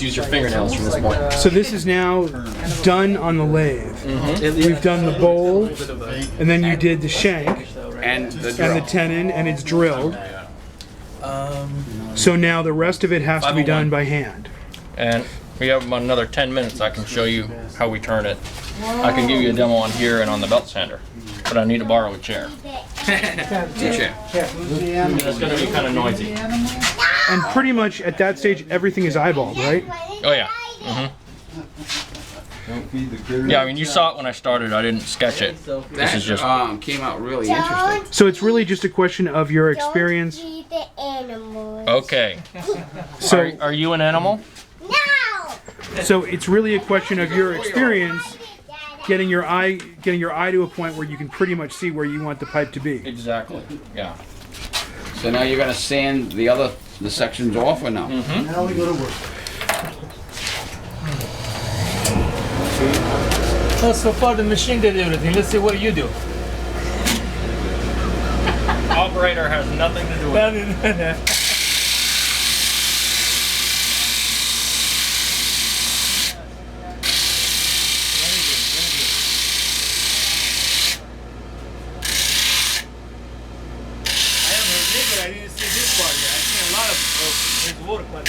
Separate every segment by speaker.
Speaker 1: use your fingernails from this point.
Speaker 2: So this is now done on the lathe. We've done the bowl, and then you did the shank
Speaker 3: And the
Speaker 2: tenon, and it's drilled. So now the rest of it has to be done by hand.
Speaker 1: And we have about another 10 minutes. I can show you how we turn it. I can give you a demo on here and on the belt sander, but I need to borrow a chair. It's going to be kind of noisy.
Speaker 2: And pretty much at that stage, everything is eyeballed, right?
Speaker 1: Oh yeah. Yeah, I mean, you saw it when I started. I didn't sketch it. This is just
Speaker 3: came out really interesting.
Speaker 2: So it's really just a question of your experience.
Speaker 1: okay.
Speaker 2: So
Speaker 1: Are you an animal?
Speaker 2: So it's really a question of your experience, getting your eye to a point where you can pretty much see where you want the pipe to be.
Speaker 1: Exactly. Yeah.
Speaker 3: So now you're gonna sand the sections off or no?
Speaker 2: Now we go to work.
Speaker 4: Oh, so far the machine did everything. Let's see what you do.
Speaker 1: Operator has nothing to do with it.
Speaker 4: I didn't see this part yet. I see a lot of there's work, but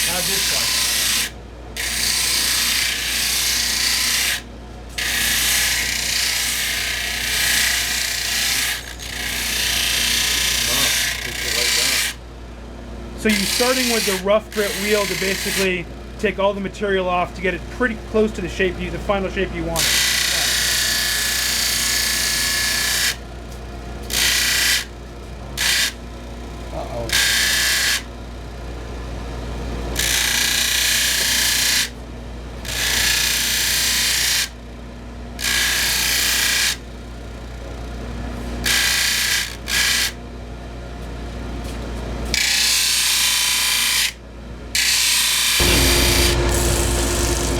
Speaker 4: not this part.
Speaker 2: So you're starting with the rough grit wheel to basically take all the material off to get it pretty close to the shape, the final shape you want.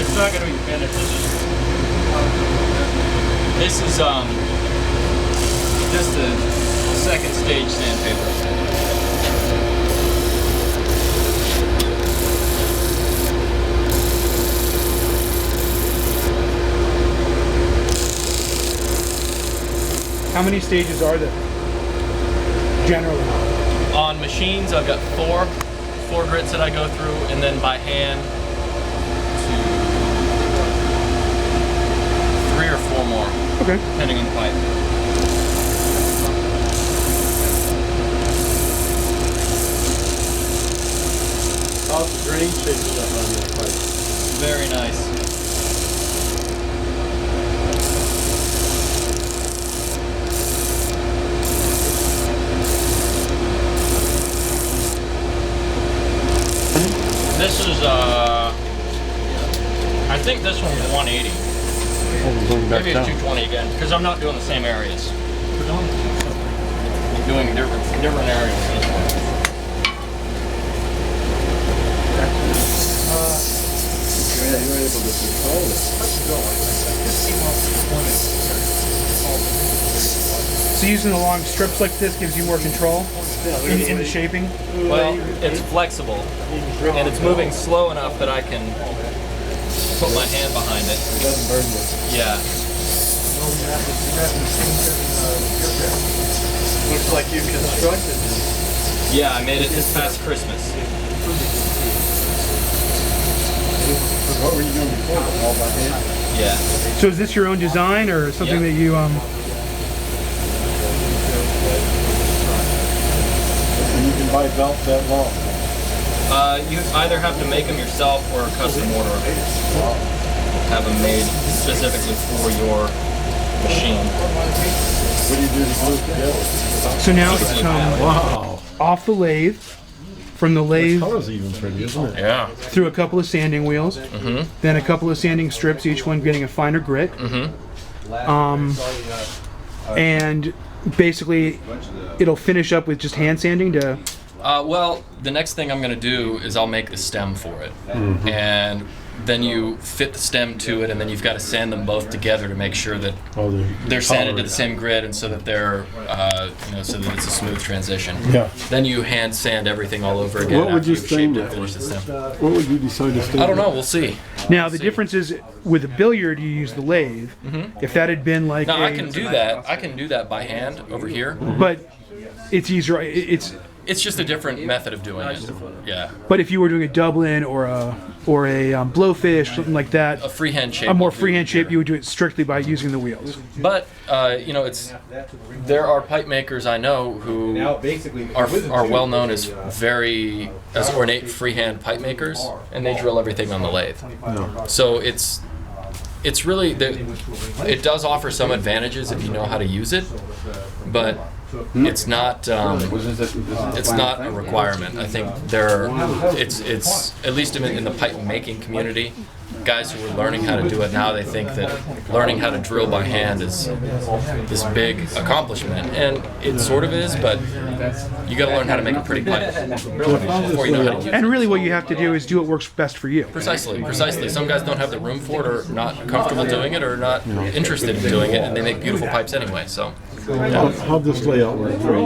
Speaker 1: It's not going to be finished. This is just the second stage sandpaper.
Speaker 2: How many stages are there, generally?
Speaker 1: On machines, I've got four grits that I go through, and then by hand, 3 or 4 more,
Speaker 2: Okay.
Speaker 1: depending on the pipe.
Speaker 5: How's the grain shaping up on that pipe?
Speaker 1: Very nice. This is, I think this one's 180. Maybe it's 220 again, because I'm not doing the same areas. I'm doing different areas this one.
Speaker 5: You're able to control it.
Speaker 2: So using the long strips like this gives you more control in the shaping?
Speaker 1: Well, it's flexible, and it's moving slow enough that I can put my hand behind it.
Speaker 5: It doesn't burn this.
Speaker 1: Yeah.
Speaker 5: Looks like you constructed it.
Speaker 1: Yeah, I made it this past Christmas.
Speaker 5: What were you doing before? All by hand?
Speaker 1: Yeah.
Speaker 2: So is this your own design or something
Speaker 1: Yeah.
Speaker 2: that you
Speaker 5: And you can buy belts that long.
Speaker 1: You either have to make them yourself or a custom order. Have them made specifically for your machine.
Speaker 5: What do you do to glue it together?
Speaker 2: So now it's come
Speaker 5: Wow.
Speaker 2: off the lathe, from the
Speaker 5: The
Speaker 2: lathe
Speaker 5: color's even pretty, isn't it?
Speaker 1: Yeah.
Speaker 2: through a couple of sanding wheels, then a couple of sanding strips, each one getting a finer grit. And basically it'll finish up with just hand sanding to...
Speaker 1: Well, the next thing I'm going to do is I'll make the stem for it. And then you fit the stem to it, and then you've got to sand them both together to make sure that
Speaker 5: Oh,
Speaker 1: they're sanded to the same grid, and so that they're, so that it's a smooth transition.
Speaker 5: Yeah.
Speaker 1: Then you hand sand everything all over again
Speaker 5: What would
Speaker 1: after
Speaker 5: you
Speaker 1: you've
Speaker 5: stain
Speaker 1: shaped
Speaker 5: it?
Speaker 1: and finished the stem.
Speaker 5: What would you decide to stain?
Speaker 1: I don't know. We'll see.
Speaker 2: Now the difference is with a billiard you use the lathe. If that had been like
Speaker 1: Now I can do that. I can do that by hand over here.
Speaker 2: but it's easier.
Speaker 1: It's just a different method of doing it. Yeah.
Speaker 2: But if you were doing a Dublin or a blowfish, something like that,
Speaker 1: A freehand shape.
Speaker 2: a more
Speaker 1: would be-
Speaker 2: freehand shape, you would do it strictly by using the wheels.
Speaker 1: But there are pipe makers I know who are well known as as ornate freehand pipe makers, and they drill everything on the lathe. So it's really it does offer some advantages if you know how to use it, but it's not it's not a requirement. I think it's at least in the pipe making community, guys who are learning how to do it now, they think that learning how to drill by hand is this big accomplishment, and it sort of is, but you got to learn how to make a pretty pipe before you know how to use it.
Speaker 2: And really, what you have to do is do what works best for you.
Speaker 1: Precisely. Some guys don't have the room for it, or not comfortable doing it, or not interested in doing it, and they make beautiful pipes anyway. So.
Speaker 5: How'd this layout work for you?